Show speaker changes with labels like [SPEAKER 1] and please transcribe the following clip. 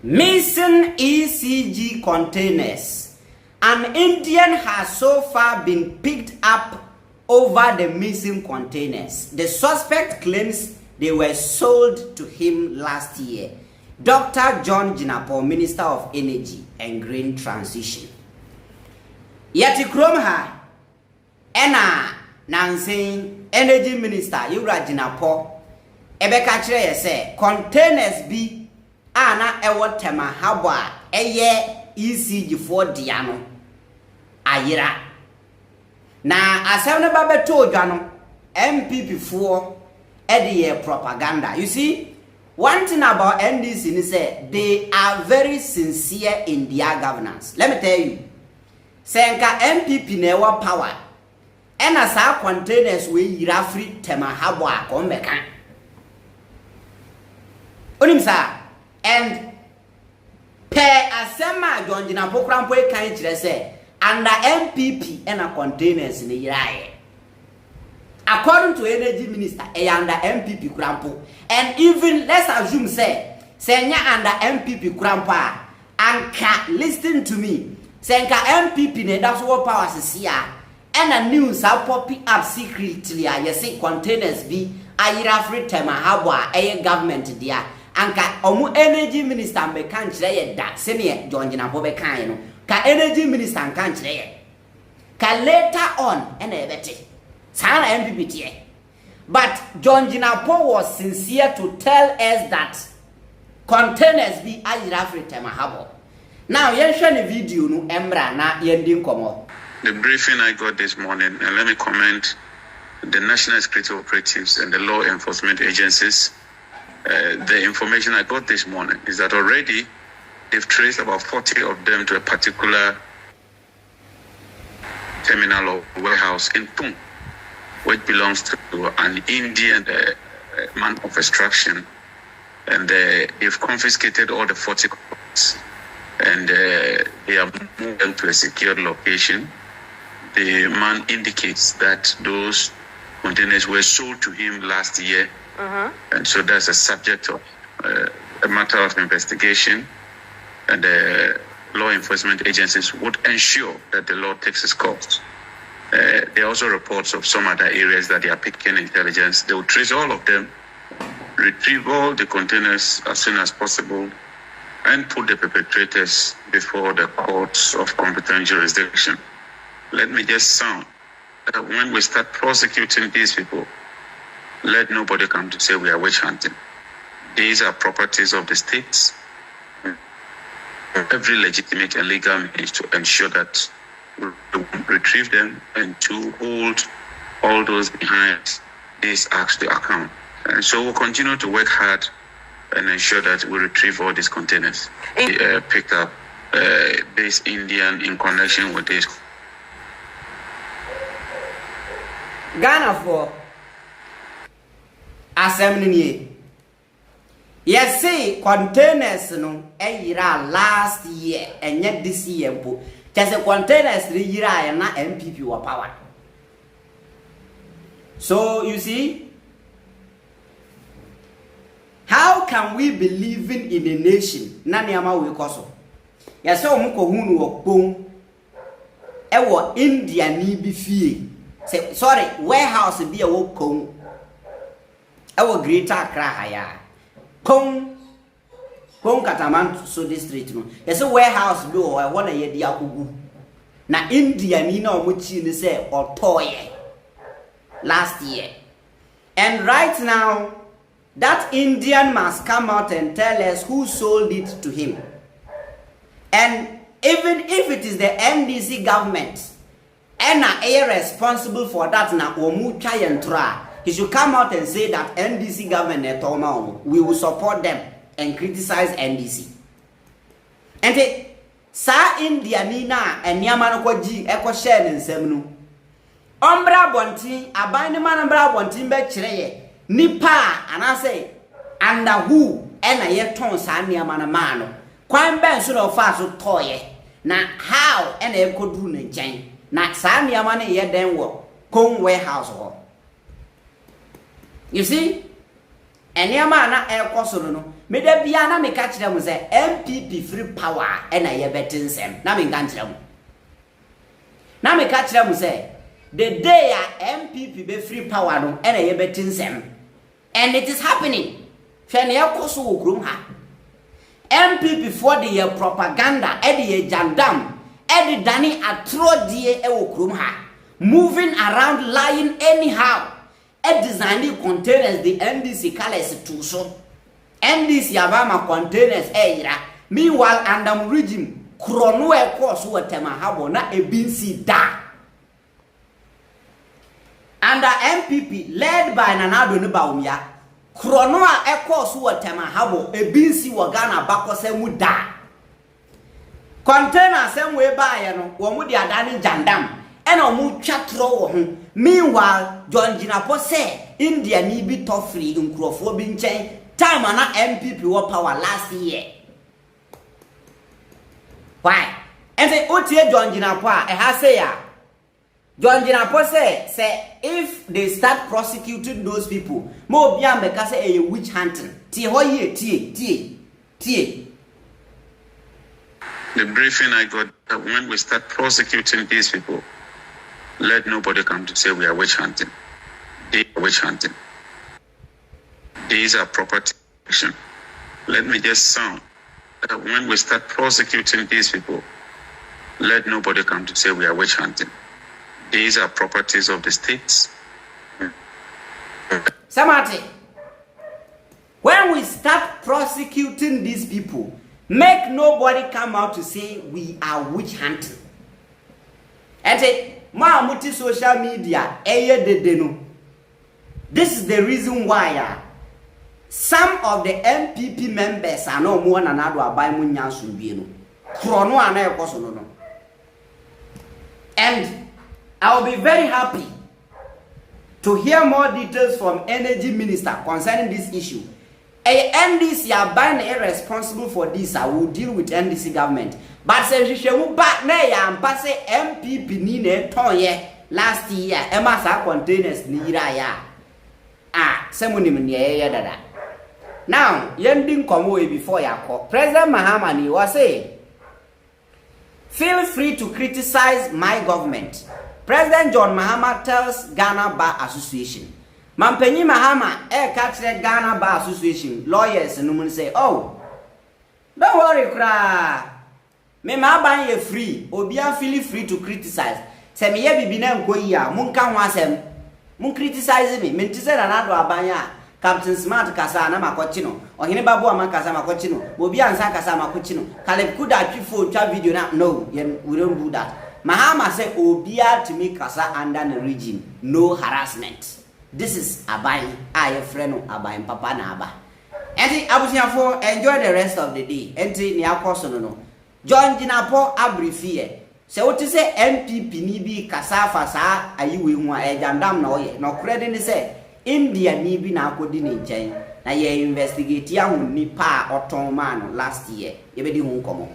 [SPEAKER 1] Missing ECG containers. An Indian has so far been picked up over the missing containers. The suspect claims they were sold to him last year. Dr. John Jinapo, Minister of Energy and Green Transition. Yeti Kromha, Ena Nansing, Energy Minister, Yura Jinapo, Ebeka Chere say, containers be ana ewo tema habwa eye ECG for Diano Ayira. Na asem ne ba beto odwa no MPP for ede propaganda. You see, one thing about NDC is say they are very sincere in their governance. Let me tell you. Senka MPP never power. And as our containers we yira free tema habwa kombeka. Onim sa and per asema John Jinapo krampo e kan kire say under MPP and a containers in the yiraye. According to Energy Minister, under MPP krampo. And even let's assume say under MPP krampo and listen to me. Senka MPP ne that's what powers is here. And a news are popping up secretly. You see containers be ayira free tema habwa a government dia. Anka omu Energy Minister be kan kire da senior John Jinapo be kan no. Ka Energy Minister kan kire ka later on and ebete. Sana MPP tie. But John Jinapo was sincere to tell us that containers be ayira free tema habwa. Now, you share the video no embra na yending komo.
[SPEAKER 2] The briefing I got this morning, and let me comment the national security operatives and the law enforcement agencies. The information I got this morning is that already they've traced about 40 of them to a particular terminal or warehouse in Tung, which belongs to an Indian man of extraction, and they've confiscated all the 40 copies. And they have moved them to a secured location. The man indicates that those containers were sold to him last year. And so that's a subject of a matter of investigation. And the law enforcement agencies would ensure that the law takes its course. There are also reports of some other areas that they are picking intelligence. They will trace all of them, retrieve all the containers as soon as possible, and put the perpetrators before the courts of competent jurisdiction. Let me just sound that when we start prosecuting these people, let nobody come to say we are witch hunting. These are properties of the states. Every legitimate and legal means to ensure that we retrieve them and to hold all those behind these acts to account. And so we'll continue to work hard and ensure that we retrieve all these containers. Picked up this Indian in connection with this.
[SPEAKER 1] Ghana for assembly. Yes, say containers no yira last year and yet this year. Just a containers yira and not MPP or power. So you see. How can we believe in a nation? Nani ama we koso. Ya se omuko hunu okpon. Ewo India ni bi fie. Say sorry, warehouse bi e wo kon. Ewo Greater Accra haya. Kon Kataman so district no. Ya se warehouse bi o e wona ye dia kugu. Na India ni na omuchi ni say otoye last year. And right now that Indian must come out and tell us who sold it to him. And even if it is the NDC government, and are responsible for that, he should come out and say that NDC government, we will support them and criticize NDC. And sa India nina and Yamanoko G echo share in Semnu. Ombra Bonti, abandon Manambra Bonti Bechere. Nipa and I say under who and I yet ton Sanya Manamano. Quite ben should have fast to toy. Now how and I could do in chain. Not Sanya money yet then work. Come warehouse. You see? eniama na ekoso no me da bia na me ka kire mu say MPP free power e na ye betensem na me nka kire mu na me ka kire mu say the day MPP be free power no e na ye betensem and it is happening hwe na ekoso wo krom ha MPP for the propaganda e the jandam e the dani atrodie e wo krom ha moving around lying anyhow e designing containers the NDC colors to so NDC abama containers ira meanwhile andam regime krono e course wetema habo na ebinsi da under MPP led by Nanado ne Baumia krono a e course wetema habo ebinsi wagana bakose mu da container sem we baye no wo mu dia dani jandam ena omu twatro wo ho meanwhile John Jinapo say India ni bi to free nkrofo bi nchen time na MPP wo power last year why and say otie John Jinapo a ha say ya John Jinapo say if they start prosecuting those people mo obi ameka say a witch hunting tie ho ye tie
[SPEAKER 2] the briefing I got that when we start prosecuting these people, let nobody come to say we are witch hunting. They are witch hunting. These are property action. Let me just sound that when we start prosecuting these people, let nobody come to say we are witch hunting. These are properties of the states.
[SPEAKER 1] Samati, when we start prosecuting these people, make nobody come out to say we are witch hunting. And say, ma muti social media, this is the reason why some of the MPP members are no more than another by Munyansu Bieno. Chrono and Ekosono. And I will be very happy to hear more details from Energy Minister concerning this issue. A NDC are buying irresponsible for this. I will deal with NDC government. But say she will back na ya pass MPP ni ne tonye last year. Emma sa containers ni ira ya. Semuni mniye dada. Now, yending komo before ya call. President Mahama ni was say, feel free to criticize my government. President John Mahama tells Ghana Bar Association. Mampenyi Mahama catch Ghana Bar Association lawyers and say, oh, don't worry, cry. Me ma ban ye free, obia feel free to criticize. Se me ye bibi na nko yi a mun kan wasem. Mun criticize me. Me ntise na nado abanya. Captain Smart kasa na makochi no. Ohene babu ama kasa makochi no. Obi ansa kasa makochi no. Caleb Kuda twifo twa video na no, we don't do that. Mahama say obia to me kasa under the regime, no harassment. This is abai aye friend no abai papa na aba. Enti abusiafo enjoy the rest of the day. Enti ni akoso no. John Jinapo abrifie. Se wote se MPP ni bi kasa fa saa ayiwe hu a ejandam na oye. No credit ni se India ni bi na akodi ni nchen na ye investigate ya hu ni pa oton man last year. Ye be di hu nkomo.